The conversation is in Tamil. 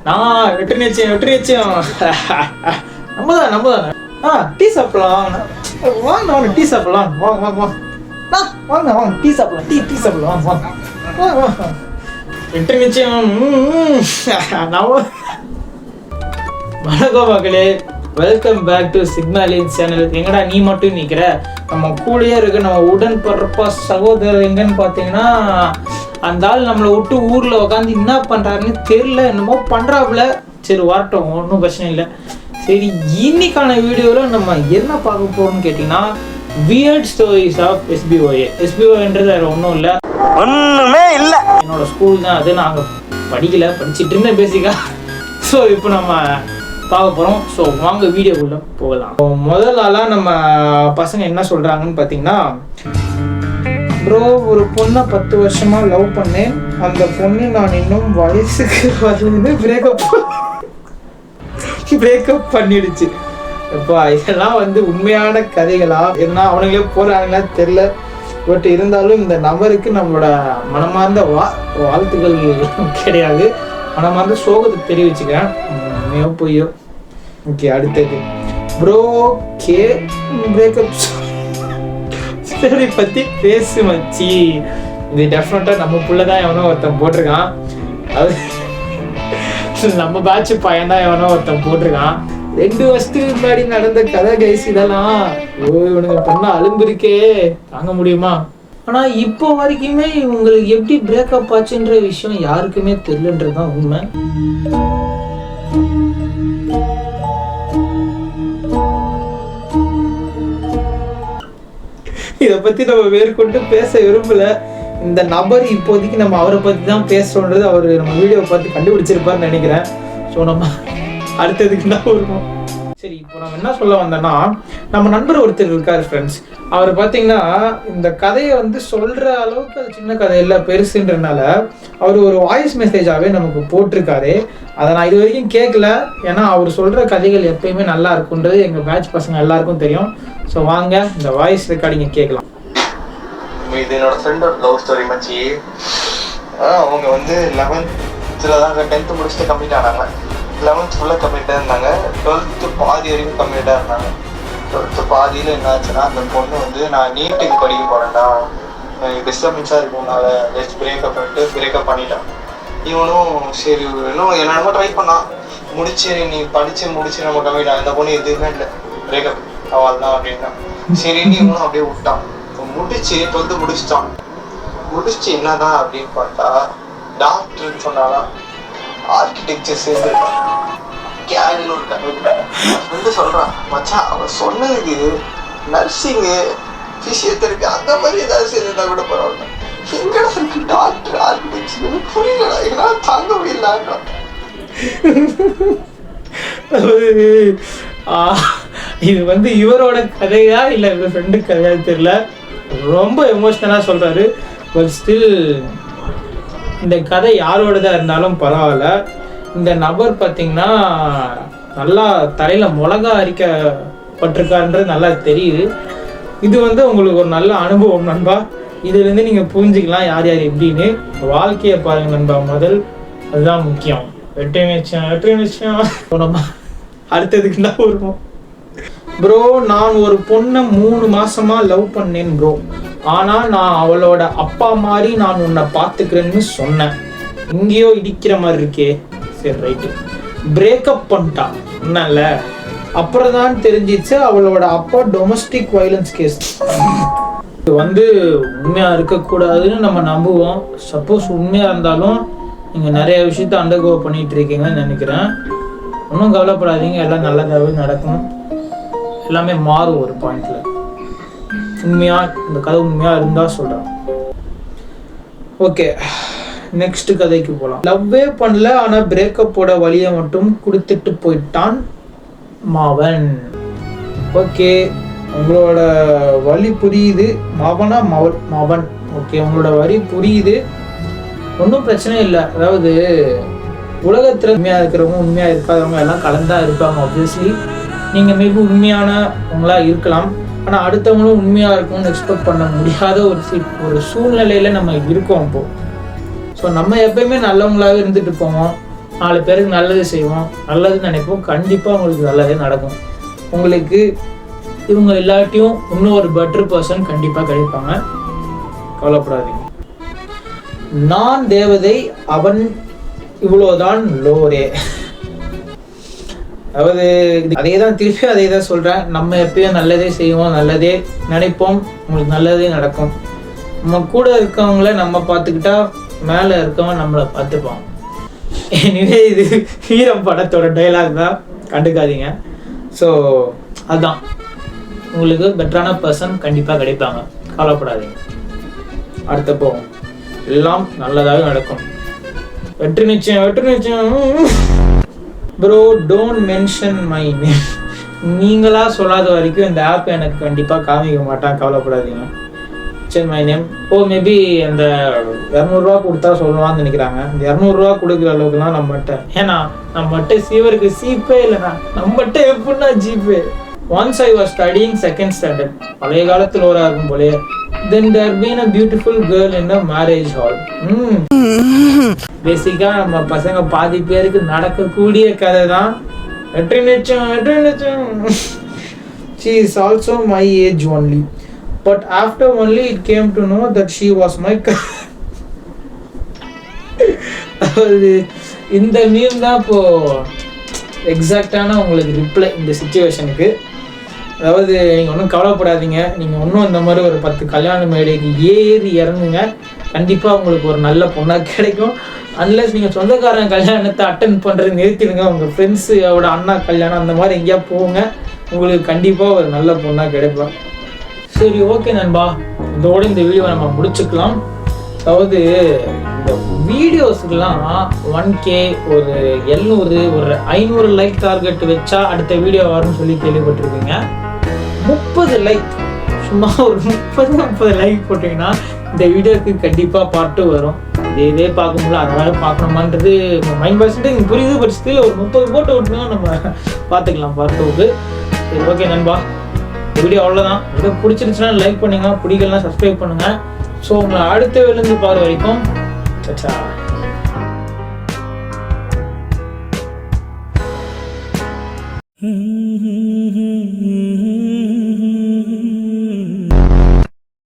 நான் வெற்றி நிச்சயம் நம்ம டீ சாப்பிடலாம் வாங்க டீ சாப்பிடலாம் வாங்க டீ சாப்பிடலாம் டீ சாப்பிடலாம் வாங்க வெற்றி நிச்சயம். வணக்கம் மக்களே, வெல்கம் பேக் டு சிக்னாலின் சேனல். எங்கடா நீ மட்டும் நிற்கிற? நம்ம கூடயே இருக்க நம்ம உடன் பிறப்பா சகோதரர் எங்கன்னு பார்த்தீங்கன்னா, அந்த ஆள் நம்மளை விட்டு ஊரில் உட்காந்து என்ன பண்ணுறாருன்னு தெரியல, என்னமோ பண்ணுறாப்புல. சரி வரட்டும், ஒன்றும் பிரச்சனை இல்லை. சரி, இன்னைக்கான வீடியோவில் நம்ம என்ன பார்க்க போகிறோம்னு கேட்டிங்கன்னா, வியர்ட் ஸ்டோரிஸ் ஆஃப் SBOA. SBOAன்றது வேறு ஒன்றும் இல்லை, ஒன்றுமே இல்லை, என்னோட ஸ்கூல் தான். அது நாங்கள் படிச்சுட்டு இருந்தேன் பேசிக்கா. ஸோ இப்போ நம்ம பார்க்க போகிறோம். ஸோ வாங்க வீடியோக்குள்ளே போகலாம். முதல் ஆளாக நம்ம பசங்க என்ன சொல்கிறாங்கன்னு பார்த்தீங்கன்னா, ப்ரோ ஒரு பொண்ணை 10 வருஷமாக லவ் பண்ணேன், அந்த பொண்ணு நான் இன்னும் வயசுக்கு வரலன்னு பிரேக்கப் பண்ணிடுச்சு. இப்போ இதெல்லாம் உண்மையான கதைகளா என்ன, அவனுங்களே போகிறாங்களா தெரில. பட் இருந்தாலும் இந்த நபருக்கு நம்மளோட மனமார்ந்த வாழ்த்துக்கள் கிடையாது, மனமார்ந்த சோகத்தை தெரிவிச்சுக்கிறேன். உண்மையோ பொய்யோ. ஓகே, அடுத்தது ப்ரோ கே பிரேக்கப் ஸ்டோரி பற்றி பேசு மச்சி. இது டெஃபினட்டாக நம்ம புள்ள தான் எவனோ ஒருத்தன் போட்டிருக்கான். அது நம்ம பேட்ச் பையன் தான் எவனோ ஒருத்தன் போட்டிருக்கான். 2 வருஷத்துக்கு முன்னாடி நடந்த கதை கைஸ் இதெல்லாம். இவனுங்க பண்ண அலும்பு இருக்கே, தாங்க முடியுமா? ஆனால் இப்போ வரைக்குமே உங்களுக்கு எப்படி பிரேக்கப் ஆச்சுன்ற விஷயம் யாருக்குமே தெரியலன்றது தான் உண்மை. இதை பற்றி நம்ம மேற்கொண்டு பேச விரும்பல. இந்த நபர் இப்போதைக்கு நம்ம அவரை பற்றி தான் பேசுகிறோன்றது அவர் நம்ம வீடியோவை பார்த்து கண்டுபிடிச்சிருப்பார்னு நினைக்கிறேன். ஸோ நம்ம அடுத்ததுக்கு தான் வருவோம். சரி, இப்போ நம்ம என்ன சொல்ல வந்தோன்னா, நம்ம நண்பர் ஒருத்தர் இருக்கார் ஃப்ரெண்ட்ஸ். அவர் பார்த்தீங்கன்னா இந்த கதையை சொல்கிற அளவுக்கு அது சின்ன கதை இல்லை, பெருசுன்றனால அவர் ஒரு வாய்ஸ் மெசேஜாகவே நமக்கு போட்டிருக்காரு. அதை நான் இது வரைக்கும் கேட்கல, ஏன்னா அவர் சொல்கிற கதைகள் எப்பயுமே நல்லா இருக்குன்றது எங்கள் பேட்ச் பசங்க எல்லாருக்கும் தெரியும். ஸோ வாங்க இந்த வாய்ஸ் ரெக்கார்டிங்கை கேட்கலாம். இது என்னோட ஃப்ரெண்டோட லவ் ஸ்டோரி மச்சி. அவங்க 11th தான் 10th முடிச்சுட்டு கம்ப்ளீட் ஆனாங்க. 11th ஃபுல்லாக கம்ப்ளீட்டாக இருந்தாங்க. 12th பாதி வரைக்கும் கம்ப்ளீட்டாக இருந்தாங்க. 12th பாதியில் என்ன ஆச்சுன்னா, அந்த பொண்ணு நான் நீட்டுக்கு படிக்க போகிறேன்டா, எனக்கு டிஸ்டர்பன்ஸாக இருக்கும்னால ஜஸ்ட் பிரேக்கப் பண்ணிட்டான். இவனும் சரி இன்னும் என்னென்னமோ ட்ரை பண்ணான். நீ முடிச்சு நம்ம கம்ப்ளீட் ஆகும். இந்த பொண்ணு எதுவுமே இல்லை, பிரேக்கப் அவள் தான் அப்படின்னா சரின்னு இவனும் அப்படியே விட்டான். முடிச்சு 12th முடிச்சுட்டான். முடிச்சு என்னதான் அப்படின்னு பார்த்தா, டாக்டர்னு சொன்னாதான் ஆர்கிடெக்சர் சேர்ந்துருக்கான். கேடில் ஒரு சொல்றான், மச்சான் அவன் சொன்னதுக்கு நர்சிங்கு பிசியோதெரபி அந்த மாதிரி ஏதாவது சேர்ந்துருந்தா கூட பரவாயில்ல, எங்கடா இருக்கு டாக்டர் ஆர்கிடெக்சர் புரியலடா, எங்களால் தாங்க முடியல. இது இவரோட கதையா இல்லை இவர் ஃப்ரெண்டு கதையா தெரியல, ரொம்ப எமோஷ்னலாக சொல்கிறாரு. பட் ஸ்டில் இந்த கதை யாரோடதாக இருந்தாலும் பரவாயில்ல. இந்த நபர் பார்த்திங்கன்னா நல்லா தலையில் மிளகா அரிக்கப்பட்டிருக்காருன்றது நல்லா தெரியுது. இது உங்களுக்கு ஒரு நல்ல அனுபவம் நண்பா. இதுலேருந்து நீங்கள் புரிஞ்சுக்கலாம் யார் யார் எப்படின்னு. வாழ்க்கையை பாருங்கள் நண்பா, முதல் அதுதான் முக்கியம். வெற்றி நிச்சயம். நம்ம அடுத்ததுக்கு தான் வருவோம். ப்ரோ நான் ஒரு பொண்ணை 3 மாசமா லவ் பண்ணேன் ப்ரோ. ஆனால் நான் அவளோட அப்பா மாதிரி நான் உன்னை பார்த்துக்கிறேன்னு சொன்னேன். இங்கேயோ இடிக்கிற மாதிரி இருக்கே. சரி ரைட்டு, பிரேக்கப் பண்ணிட்டா என்னல்ல. அப்புறம் தான் தெரிஞ்சிச்சு அவளோட அப்பா டொமஸ்டிக் வயலன்ஸ் கேஸ். இது உண்மையாக இருக்கக்கூடாதுன்னு நம்ம நம்புவோம். சப்போஸ் உண்மையாக இருந்தாலும் நீங்கள் நிறைய விஷயத்த அண்டர்கோ பண்ணிகிட்டு இருக்கீங்கன்னு நினைக்கிறேன். ஒன்றும் கவலைப்படாதீங்க, எல்லாம் நல்லதாகவே நடக்கும், எல்லாமே மாறும் ஒரு பாயிண்ட்ல. இந்த கதை உண்மையாக இருந்தால் சொல்கிறேன். ஓகே, நெக்ஸ்ட் கதைக்கு போகலாம். லவ்வே பண்ணல, ஆனால் பிரேக்கப்போட வழியை மட்டும் கொடுத்துட்டு போயிட்டான் மாவன். ஓகே, உங்களோட வழி புரியுது. மாவன். ஓகே, உங்களோட வழி புரியுது, ஒன்றும் பிரச்சனை இல்லை. அதாவது உலகத்தில் உண்மையாக இருக்கிறவங்க உண்மையாக இருக்காதவங்க எல்லாம் கலந்தான் இருப்பாங்க. ஆப்வியஸ்லி நீங்கள் மேபி உண்மையானவங்களாக இருக்கலாம், ஆனால் அடுத்தவங்களும் உண்மையாக இருக்கணும்னு எக்ஸ்பெக்ட் பண்ண முடியாத ஒரு சூழ்நிலையில் நம்ம இருக்கோம் இப்போது. ஸோ நம்ம எப்பயுமே நல்லவங்களாகவே இருந்துட்டு போவோம். 4 பேருக்கு நல்லது செய்வோம், நல்லது நினைப்போம், கண்டிப்பாக உங்களுக்கு நல்லதே நடக்கும். உங்களுக்கு இவங்க எல்லாத்தையும் இன்னும் ஒரு பெட்டர் பர்சன் கண்டிப்பாக கிடைப்பாங்க, கவலைப்படாதீங்க. நான் தேவதை, அவன் இவ்வளோதான் லோரே. அதாவது அதே தான், திருப்பி அதே தான் சொல்கிறேன். நம்ம எப்பயும் நல்லதே செய்வோம், நல்லதே நினைப்போம், உங்களுக்கு நல்லதே நடக்கும். நம்ம கூட இருக்கவங்கள நம்ம பார்த்துக்கிட்டா மேலே இருக்கவங்க நம்மளை பார்த்துப்பான். எனவே இது வீரம் படத்தோட டைலாக் தான், கண்டுக்காதீங்க. ஸோ அதுதான், உங்களுக்கு பெட்டரான பர்சன் கண்டிப்பாக கிடைப்பாங்க, கவலைப்படாதீங்க. அடுத்த போவோம், எல்லாம் நல்லதாகவே நடக்கும். வெற்றி நிச்சயம், வெற்றி நிச்சயம். Bro don't mention my name. நீங்களா சொல்லாத வரைக்கும் இந்த ஆப் எனக்கு கண்டிப்பாக காமிக்க மாட்டான், கவலைப்படாதீங்க. சரி, மை நேம். ஓ மேபி அந்த 200 கொடுத்தா சொல்லுவான்னு நினைக்கிறாங்க. இந்த 200 கொடுக்குற அளவுக்குலாம் நம்மகிட்ட, ஏன்னா நம்மகிட்ட சீவருக்கு சீப்பே இல்லைண்ணா, நம்மகிட்ட எப்படின்னா GPay. Once I was studying 2nd standard, பழைய காலத்தில் ஒரு இருக்கும் போலே. Then there been a beautiful girl in a marriage hall. பேசிக்கா நம்ம பசங்க பாதி பேருக்கு நடக்கக்கூடிய கதை தான். வெற்றி நிச்சயம், வெற்றி நிச்சயம். She is also my age only, but after only it came to know that she was my இந்த மீம் தான் இப்போ எக்ஸாக்டான உங்களுக்கு ரிப்ளை இந்த சிச்சுவேஷனுக்கு. அதாவது நீங்கள் ஒன்றும் கவலைப்படாதீங்க, நீங்கள் இன்னும் இந்த மாதிரி ஒரு 10 கல்யாண மேடைக்கு ஏறி இறங்குங்க, கண்டிப்பாக உங்களுக்கு ஒரு நல்ல பொண்ணாக கிடைக்கும். அன்லெஸ் நீங்கள் சொந்தக்காரங்க கல்யாணத்தை அட்டன் பண்ணுறது நிறுத்திடுங்க, உங்கள் ஃப்ரெண்ட்ஸோட அண்ணா கல்யாணம் அந்த மாதிரி எங்கேயா போங்க, உங்களுக்கு கண்டிப்பாக ஒரு நல்ல பொண்ணாக கிடைப்பான். சரி, ஓகே நண்பா, இதோட இந்த வீடியோ நம்ம முடிச்சுக்கலாம். அதாவது இந்த வீடியோஸுக்கெல்லாம் 1K, ஒரு 700, ஒரு 500 லைக் டார்கெட் வச்சா அடுத்த வீடியோ வரும்னு சொல்லி கேள்விப்பட்டிருக்கீங்க. 30 லைக், சும்மா ஒரு 30 லைக் போட்டிங்கன்னா இந்த வீடியோக்கு கண்டிப்பாக பார்ட்டு வரும். இதே பார்க்க முடியல, அதனால பார்க்கணுமான்றது மைண்ட் பர்சன்டேஜ் புரியுது. பட் ஸ்டில் ஒரு 30 போட்டு விட்டுனா நம்ம பார்த்துக்கலாம் பார்ட் 2க்கு. சரி, ஓகே நண்பா, வீடியோ அவ்வளோதான். வீடியோ பிடிச்சிருச்சுன்னா லைக் பண்ணுங்க, பிடிக்கலாம் சப்ஸ்கிரைப் பண்ணுங்க. ஸோ உங்களை அடுத்த வேலேருந்து பாரு வரைக்கும் சச்சா.